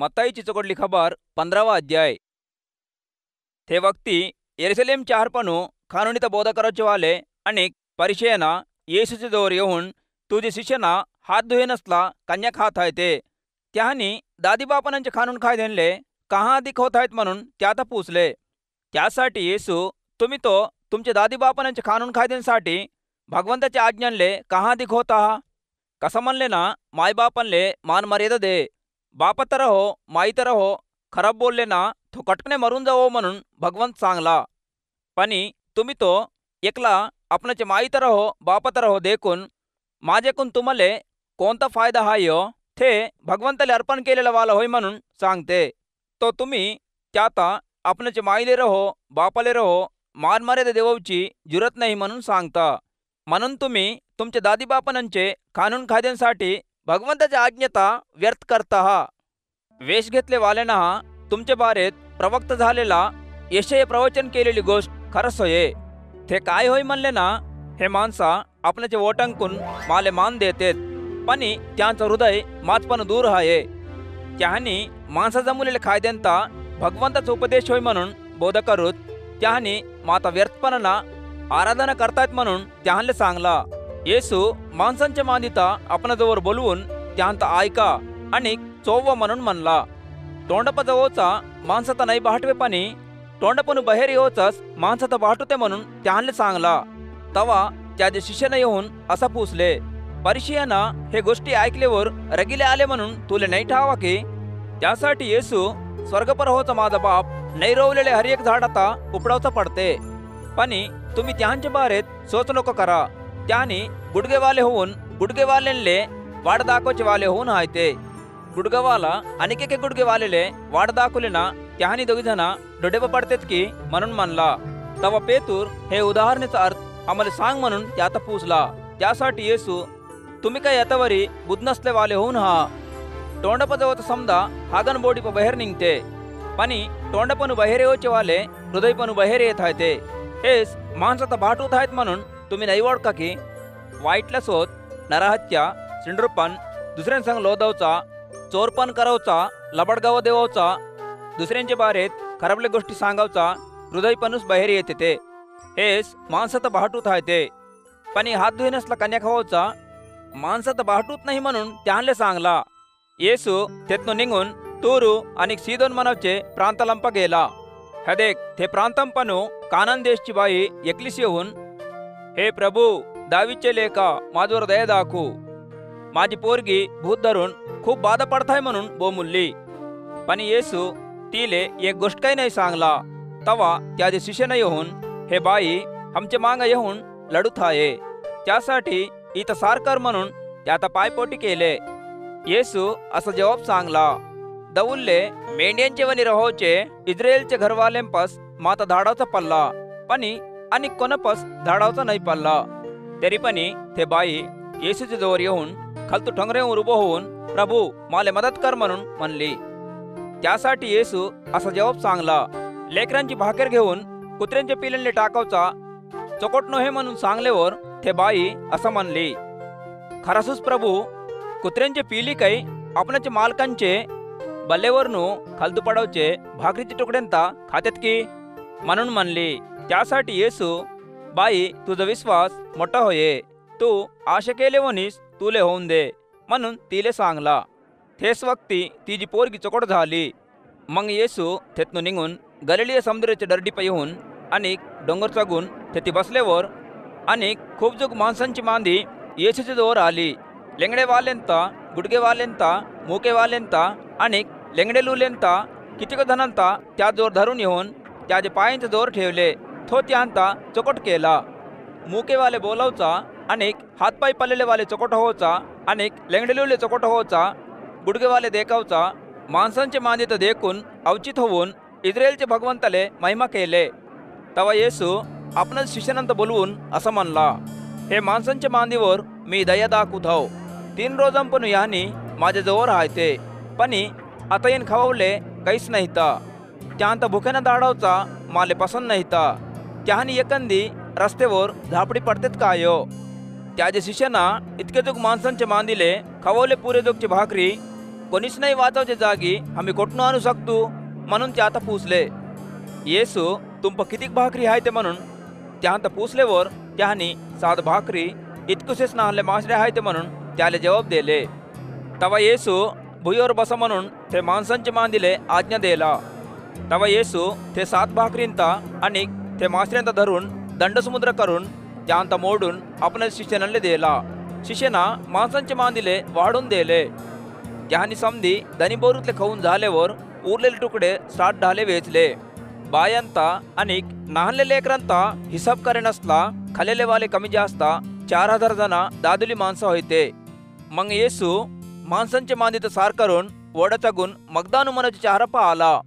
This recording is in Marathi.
मत्ताईची चोकडली खबर 15वा अध्याय। ते वक्ती यरूशलेम चारपणू कानुनीत बोधकरोचे वाले आणि परिचयना येशूचे जवळ येऊन तुझे शिष्यना हात धुये नसला कन्या खात आहे ते त्यानी दादीबापनांचे कानून कायद्यांले कहा अधिक होत आहेत म्हणून त्यात पूछले। त्यासाठी येशू तुम्ही तो तुमचे दादीबापनांचे कानून कायद्यांसाठी भगवंताच्या आज्ञांले कहा अधिक होता कसं म्हणले ना मायबापनले मान मर्यादा दे बाप तर हो माई तर हो खराब बोलले ना तो कटकने मरून जावो म्हणून भगवंत सांगला। पण तुम्ही तो एकला आपणाचे माई तर हो बाप तर हो देखून माझेकून तुम्हाले कोणता फायदा हाय ते भगवंताले अर्पण केलेला वाला होय म्हणून सांगते। तो तुम्ही त्याता आपणाचे माईले रहो बापाले रहो मान मर्यादा देवाची जुरत नाही म्हणून सांगता। म्हणून तुम्ही तुमचे दादीबापनांचे कानून कायद्यांसाठी भगवंताच्या आज्ञता व्यर्थ करता हा। वेश घेतले वालेना तुमच्या बारेत प्रवक्त झालेला यशय प्रवचन केलेली गोष्ट खरंच होय। ते काय होय म्हणले ना हे माणसा आपणाचे वोटंकून माले मान देतेत पण त्यांचं हृदय माझपण दूर आहे। त्यानी माणसा जमुलेले कायद्यांता भगवंताचा उपदेश होय म्हणून बोध करूत त्यानी माता व्यर्थपणाना आराधना करतायत म्हणून त्यांना सांगला। येशू माणसांच्या मांदिता आपणाजवळ बोलवून त्यांत ऐका आणि चोव म्हणून म्हणला। तोंडपजवोचा माणसात नाही बाटवेपणी तोंडपणू बाहेर येवचाच माणसात बाटुते म्हणून त्यांना सांगला। तवा त्याचे शिष्यानं येऊन असा पूछले परिशियाना हे गोष्टी ऐकल्यावर रगिले आले म्हणून तुले नाही ठावा की? त्यासाठी येशू स्वर्गपर होचा माझा बाप नाही रोवलेले हर एक झाड आता उपडावचा पडते पण तुम्ही त्यांच्या बारेत सोच नको करा। त्यानी गुडगेवाले होऊन गुडगेवालेले वाढ दाखवचे वाले होऊन आहे ते गुडगेवाला आणि के गुडगेवालेले वाढ दाखवले ना त्यानी दोघी जण डोडेप पडतेत की म्हणून म्हणला। तवा पेतूर हे उदाहरणेचा अर्थ आम्हाला सांग म्हणून त्यात पूछला। त्यासाठी येशू तुम्ही काय यातावरी बुद्ध नसले वाले होऊन हा तोंडपजवत समजा हागन बोडी बाहेर निघते पण तोंडपणू बाहेर येवचे वाले हृदयपणू बाहेर येत आहे ते हेच माणसात भाटूत आहेत म्हणून तुम्ही नाही ओळखा की? वाईटला सोत नरहत्या सिंडरूपण दुसऱ्यांसंग लोदवचा चोरपण करवचा लबडगाव देवचा दुसऱ्यांच्या बारेत खराबले गोष्टी सांगावचा हृदयपणूस बाहेर येते ते हेच माणसात भाटूत आहे ते पण हात धुई नसला कन्या खावाचा माणसात भाटूत नाही म्हणून त्यांना सांगला। येशू तेथून निघून तूरू आणि सीदोन मनवचे प्रांतलंप गेला। हदेक ते प्रांतंपणू कानान देशची बाई एकलीस येऊन हे प्रभू दावीचे लेका माझ्यावर दया दाखू माझी पोरगी भूत धरून खूप बाधा पडताय म्हणून बोमुल्ली पण येशू तिले एक गोष्ट काही नाही सांगला। तवा त्याचे शिष्यनं येऊन हे बाई आमचे मांग येऊन लढूत आहे त्यासाठी इथं सारकर म्हणून त्यात पायपोटी केले। येशू असा जवाब सांगला दौल्ले मेंढ्यांचे वनी रहोचे इस्रायलचे घरवालेंपस माता धाडावचा पल्ला पण आणि कोणपस धाडावचा नाही पल्ला तरी पण ते बाई येशूच्या जवळ येऊन खालतू ठोंगरेवर उभं होऊन प्रभू माले मदत कर म्हणून म्हणली। त्यासाठी येशू असा जवाब सांगला लेकरांची भाकर घेऊन कुत्र्यांच्या पिल्यांले टाकावचा चकोट नव्हे म्हणून सांगल्यावर ते बाई असं म्हणली खरासूस प्रभू कुत्र्यांचे पिली काही आपणाच्या मालकांचे बल्लेवरनू खालतू पडवचे भाकरीचे तुकड्यांता खात्यात की म्हणून म्हणली। त्यासाठी येशू बाई तुझा विश्वास मोठा होये तू आशा केले वनीस तुले होऊन दे म्हणून तिले सांगला। तेच वक्ती तिची पोरगी चकोट झाली। मग येशू तेथून निघून गलिलीय समुद्राच्या दरडीपा येऊन आणि डोंगर चगून तेथे बसल्यावर आणि खूप जोग माणसांची मांदी येशूच्या जवळ आली। लेंगडेवाल्यांता गुडगेवाल्यांता मुकेवाल्यांता आणि लेंगडेलुल्यांता कितीक जणांता त्या जोर धरून येऊन त्याच्या पायांच्या जोर ठेवले तो त्यांता चकोट केला। मुकेवाले बोलावचा आणि हातपाय पडलेले वाले चकोट होचा आणि लेंगडेलुले चकोट होचा गुडगेवाले देखावचा माणसांचे मांदित देखून अवचित होऊन इस्रायलचे भगवंताले महिमा केले। तवा येशू आपणाच शिष्यानंतर बोलवून असं म्हणला हे माणसांच्या मांदीवर मी दया दाखवत हो 3 रोजांपण यानी माझ्या जवळ राहते पण आता येईन खावले काहीच नाहीता त्यांत भुकेनं दाडावचा माले पसंत नाहीता त्यानी एकंदी रस्त्यावर झापडी पडतेत कायो। त्याच्या शिष्याना इतके जोग माणसांचे मांदिले खवले पुरे जोगची भाकरी कोणीच नाही वाचवच्या जागी आम्ही कुठून आणू शकतो म्हणून ते आता पुसले. येसू तुमप किती भाकरी आहे ते म्हणून त्यांत पुसल्यावर त्यांनी 7 भाकरी इतकुसेच नाहले मासरे आहे ते म्हणून त्याला जवाब दिले. तवा येसू भुईवर बसा म्हणून ते माणसांचे मान दिले आज्ञा दिला. तवा येसू ते 7 भाकरींता आणि ते मासऱ्यांता धरून दंडसमुद्र करून त्यांत मोडून आपल्या शिष्यानले दिला. शिष्याना माणसांचे मान दिले वाढून दिले. त्यांनी समधी दणीबोरूतले खाऊन झाल्यावर उरलेले तुकडे 7 ढाले वेचले. बायांता आणि लहानले लेकरांता हिसाब करे नसला खालेले वाले कमी जास्त 4000 जना दादुली माणसं होते. मग येसू माणसांचे मांदित सार करून ओढाचा गुण मगदानु मनाची चारपा आला.